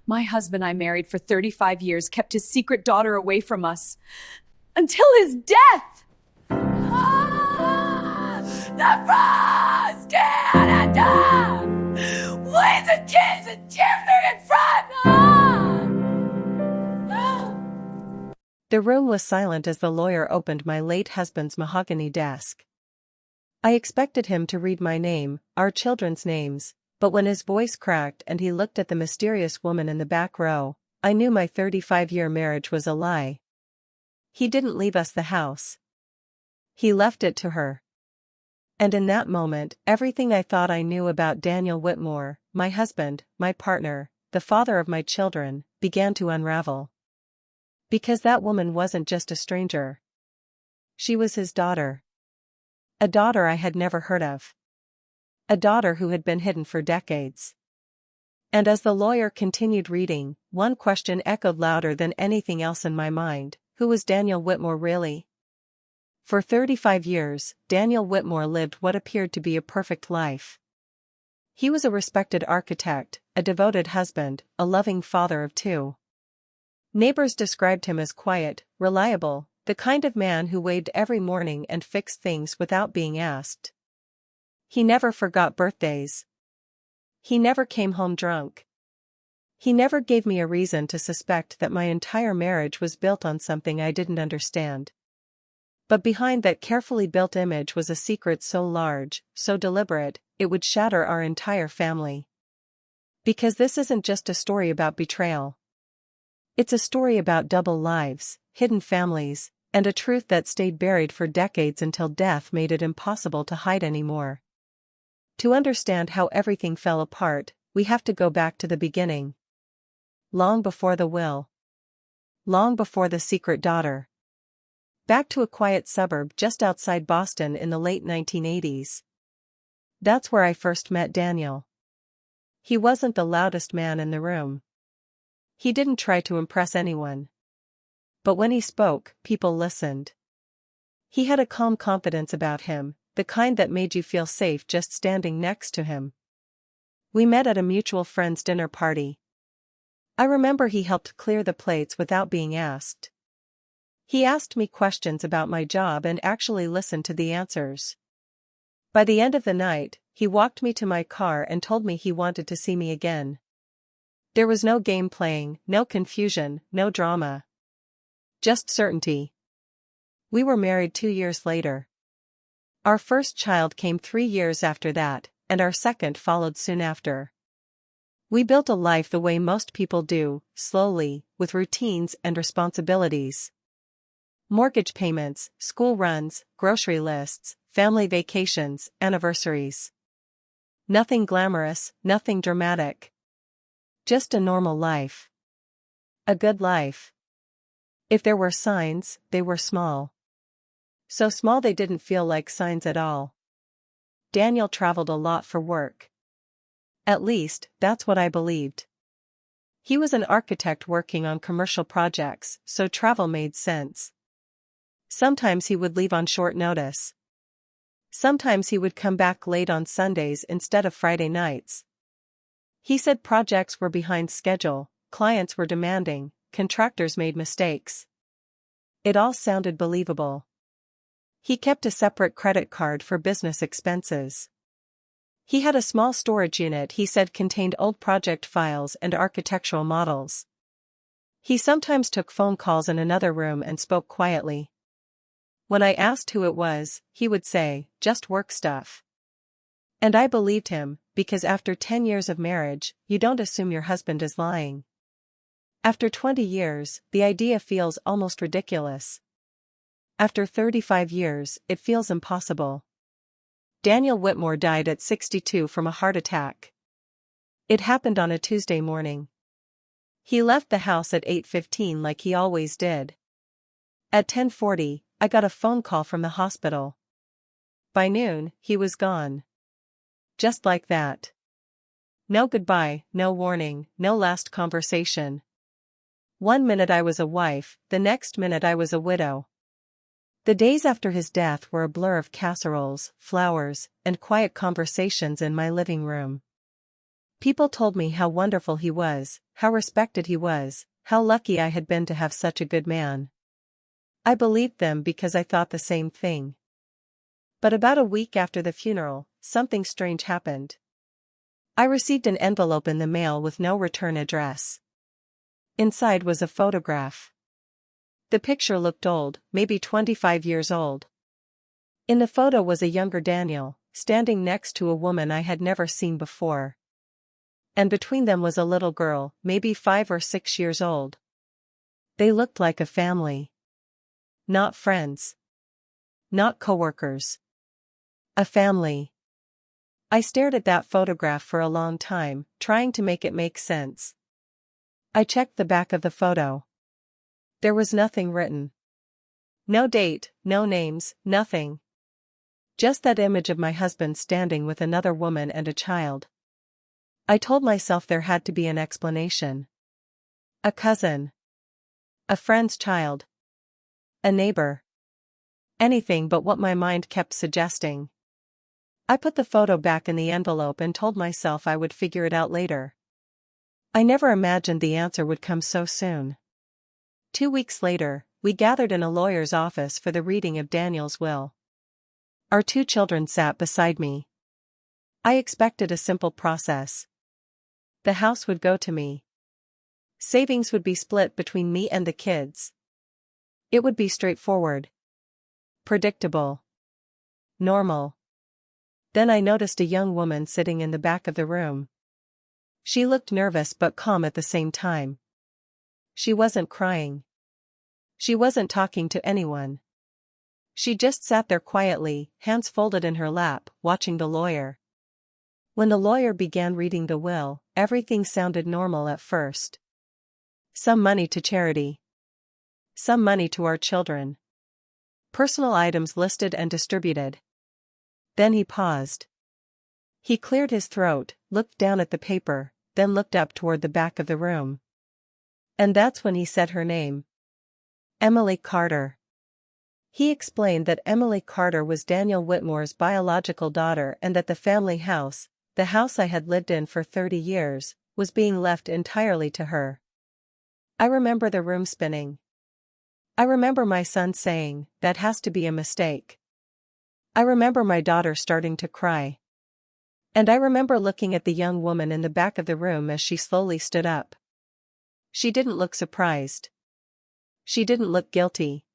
My husband I married for 35 years kept his secret daughter away from us until his death. Ah, the frost Canada! With the kids and children in front! The room was silent as the lawyer opened my late husband's mahogany desk. I expected him to read my name, our children's names, but when his voice cracked and he looked at the mysterious woman in the back row, I knew my 35-year marriage was a lie. He didn't leave us the house. He left it to her. And in that moment, everything I thought I knew about Daniel Whitmore, my husband, my partner, the father of my children, began to unravel. Because that woman wasn't just a stranger. She was his daughter. A daughter I had never heard of. A daughter who had been hidden for decades. And as the lawyer continued reading, one question echoed louder than anything else in my mind: who was Daniel Whitmore really? For 35 years, Daniel Whitmore lived what appeared to be a perfect life. He was a respected architect, a devoted husband, a loving father of two. Neighbors described him as quiet, reliable, the kind of man who waved every morning and fixed things without being asked. He never forgot birthdays. He never came home drunk. He never gave me a reason to suspect that my entire marriage was built on something I didn't understand. But behind that carefully built image was a secret so large, so deliberate, it would shatter our entire family. Because this isn't just a story about betrayal. It's a story about double lives, hidden families, and a truth that stayed buried for decades until death made it impossible to hide anymore. To understand how everything fell apart, we have to go back to the beginning. Long before the will. Long before the secret daughter. Back to a quiet suburb just outside Boston in the late 1980s. That's where I first met Daniel. He wasn't the loudest man in the room. He didn't try to impress anyone. But when he spoke, people listened. He had a calm confidence about him, the kind that made you feel safe just standing next to him. We met at a mutual friend's dinner party. I remember he helped clear the plates without being asked. He asked me questions about my job and actually listened to the answers. By the end of the night, he walked me to my car and told me he wanted to see me again. There was no game playing, no confusion, no drama. Just certainty. We were married 2 years later. Our first child came 3 years after that, and our second followed soon after. We built a life the way most people do, slowly, with routines and responsibilities. Mortgage payments, school runs, grocery lists, family vacations, anniversaries. Nothing glamorous, nothing dramatic. Just a normal life. A good life. If there were signs, they were small. So small they didn't feel like signs at all. Daniel traveled a lot for work. At least, that's what I believed. He was an architect working on commercial projects, so travel made sense. Sometimes he would leave on short notice. Sometimes he would come back late on Sundays instead of Friday nights. He said projects were behind schedule, clients were demanding, contractors made mistakes. It all sounded believable. He kept a separate credit card for business expenses. He had a small storage unit he said contained old project files and architectural models. He sometimes took phone calls in another room and spoke quietly. When I asked who it was, he would say, "Just work stuff." And I believed him, because after 10 years of marriage, you don't assume your husband is lying. After 20 years, the idea feels almost ridiculous. After 35 years, it feels impossible. Daniel Whitmore died at 62 from a heart attack. It happened on a Tuesday morning. He left the house at 8:15 like he always did. At 10:40, I got a phone call from the hospital. By noon, he was gone. Just like that. No goodbye, no warning, no last conversation. 1 minute I was a wife, the next minute I was a widow. The days after his death were a blur of casseroles, flowers, and quiet conversations in my living room. People told me how wonderful he was, how respected he was, how lucky I had been to have such a good man. I believed them because I thought the same thing. But about a week after the funeral, something strange happened. I received an envelope in the mail with no return address. Inside was a photograph. The picture looked old, maybe 25 years old. In the photo was a younger Daniel, standing next to a woman I had never seen before. And between them was a little girl, maybe 5 or 6 years old. They looked like a family. Not friends. Not coworkers. A family. I stared at that photograph for a long time, trying to make it make sense. I checked the back of the photo. There was nothing written. No date, no names, nothing. Just that image of my husband standing with another woman and a child. I told myself there had to be an explanation. A cousin. A friend's child. A neighbor. Anything but what my mind kept suggesting. I put the photo back in the envelope and told myself I would figure it out later. I never imagined the answer would come so soon. 2 weeks later, we gathered in a lawyer's office for the reading of Daniel's will. Our 2 children sat beside me. I expected a simple process. The house would go to me. Savings would be split between me and the kids. It would be straightforward. Predictable. Normal. Then I noticed a young woman sitting in the back of the room. She looked nervous but calm at the same time. She wasn't crying. She wasn't talking to anyone. She just sat there quietly, hands folded in her lap, watching the lawyer. When the lawyer began reading the will, everything sounded normal at first. Some money to charity. Some money to our children. Personal items listed and distributed. Then he paused. He cleared his throat, looked down at the paper, then looked up toward the back of the room. And that's when he said her name. Emily Carter. He explained that Emily Carter was Daniel Whitmore's biological daughter and that the family house, the house I had lived in for 30 years, was being left entirely to her. I remember the room spinning. I remember my son saying, "That has to be a mistake." I remember my daughter starting to cry. And I remember looking at the young woman in the back of the room as she slowly stood up. She didn't look surprised. She didn't look guilty.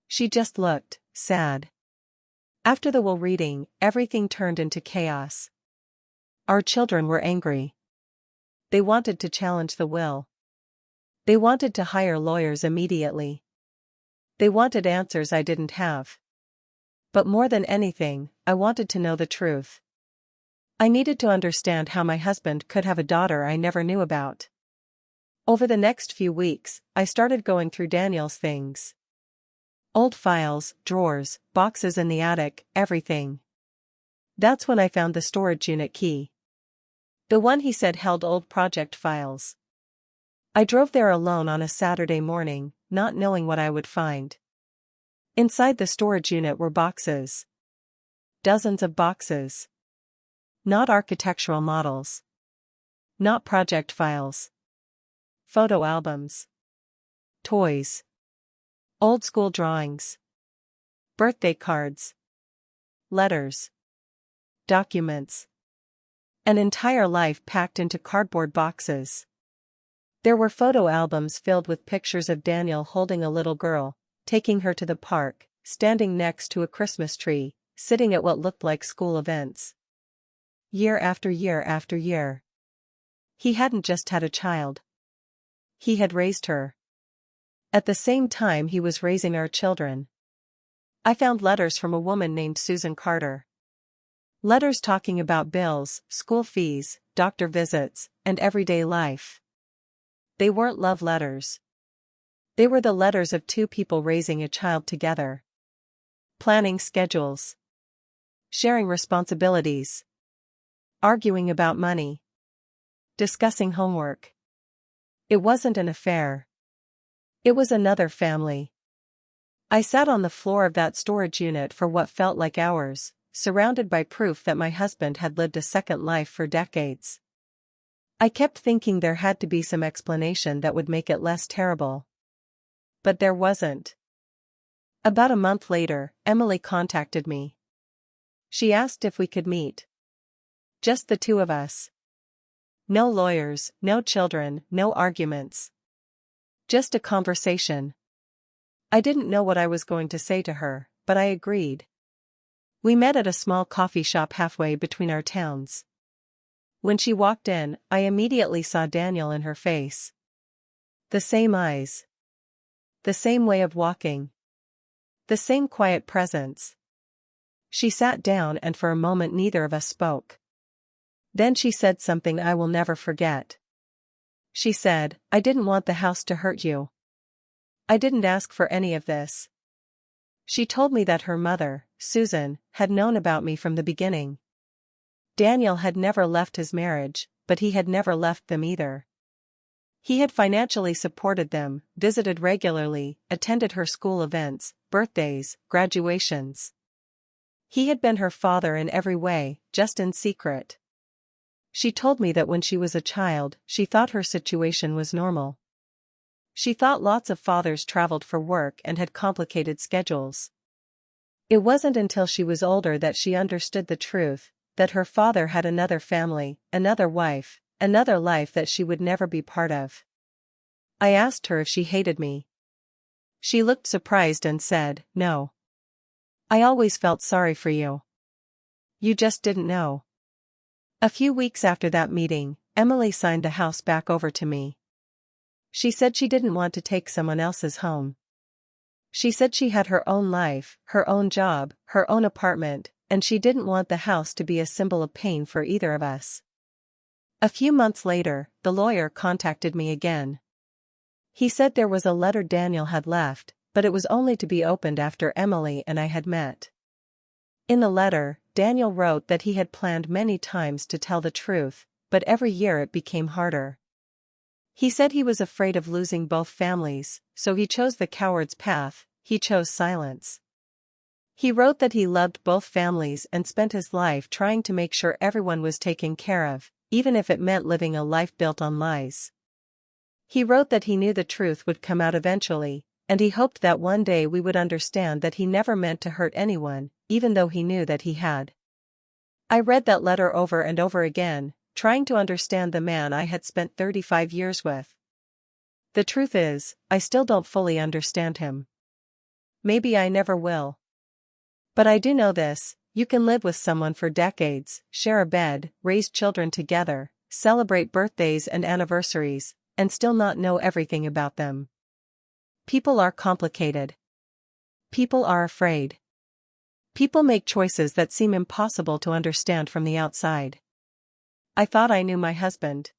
She just looked sad. After the will reading, everything turned into chaos. Our children were angry. They wanted to challenge the will. They wanted to hire lawyers immediately. They wanted answers I didn't have. But more than anything, I wanted to know the truth. I needed to understand how my husband could have a daughter I never knew about. Over the next few weeks, I started going through Daniel's things. Old files, drawers, boxes in the attic, everything. That's when I found the storage unit key. The one he said held old project files. I drove there alone on a Saturday morning, not knowing what I would find. Inside the storage unit were boxes. Dozens of boxes. Not architectural models. Not project files. Photo albums. Toys. Old school drawings. Birthday cards. Letters. Documents. An entire life packed into cardboard boxes. There were photo albums filled with pictures of Daniel holding a little girl, taking her to the park, standing next to a Christmas tree, sitting at what looked like school events. Year after year after year. He hadn't just had a child. He had raised her. At the same time he was raising our children. I found letters from a woman named Susan Carter. Letters talking about bills, school fees, doctor visits, and everyday life. They weren't love letters. They were the letters of 2 people raising a child together. Planning schedules. Sharing responsibilities. Arguing about money. Discussing homework. It wasn't an affair. It was another family. I sat on the floor of that storage unit for what felt like hours, surrounded by proof that my husband had lived a second life for decades. I kept thinking there had to be some explanation that would make it less terrible. But there wasn't. About a month later, Emily contacted me. She asked if we could meet. Just the two of us. No lawyers, no children, no arguments. Just a conversation. I didn't know what I was going to say to her, but I agreed. We met at a small coffee shop halfway between our towns. When she walked in, I immediately saw Daniel in her face. The same eyes. The same way of walking. The same quiet presence. She sat down and for a moment neither of us spoke. Then she said something I will never forget. She said, "I didn't want the house to hurt you. I didn't ask for any of this." She told me that her mother, Susan, had known about me from the beginning. Daniel had never left his marriage, but he had never left them either. He had financially supported them, visited regularly, attended her school events, birthdays, graduations. He had been her father in every way, just in secret. She told me that when she was a child, she thought her situation was normal. She thought lots of fathers traveled for work and had complicated schedules. It wasn't until she was older that she understood the truth, that her father had another family, another wife, another life that she would never be part of. I asked her if she hated me. She looked surprised and said, "No. I always felt sorry for you. You just didn't know." A few weeks after that meeting, Emily signed the house back over to me. She said she didn't want to take someone else's home. She said she had her own life, her own job, her own apartment, and she didn't want the house to be a symbol of pain for either of us. A few months later, the lawyer contacted me again. He said there was a letter Daniel had left, but it was only to be opened after Emily and I had met. In the letter, Daniel wrote that he had planned many times to tell the truth, but every year it became harder. He said he was afraid of losing both families, so he chose the coward's path, he chose silence. He wrote that he loved both families and spent his life trying to make sure everyone was taken care of, even if it meant living a life built on lies. He wrote that he knew the truth would come out eventually, and he hoped that one day we would understand that he never meant to hurt anyone, even though he knew that he had. I read that letter over and over again, trying to understand the man I had spent 35 years with. The truth is, I still don't fully understand him. Maybe I never will. But I do know this: you can live with someone for decades, share a bed, raise children together, celebrate birthdays and anniversaries, and still not know everything about them. People are complicated. People are afraid. People make choices that seem impossible to understand from the outside. I thought I knew my husband.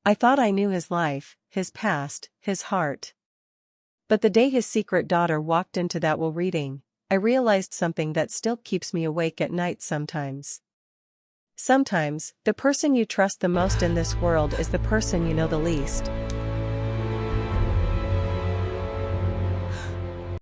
I thought I knew his life, his past, his heart. But the day his secret daughter walked into that will reading, I realized something that still keeps me awake at night sometimes. Sometimes, the person you trust the most in this world is the person you know the least.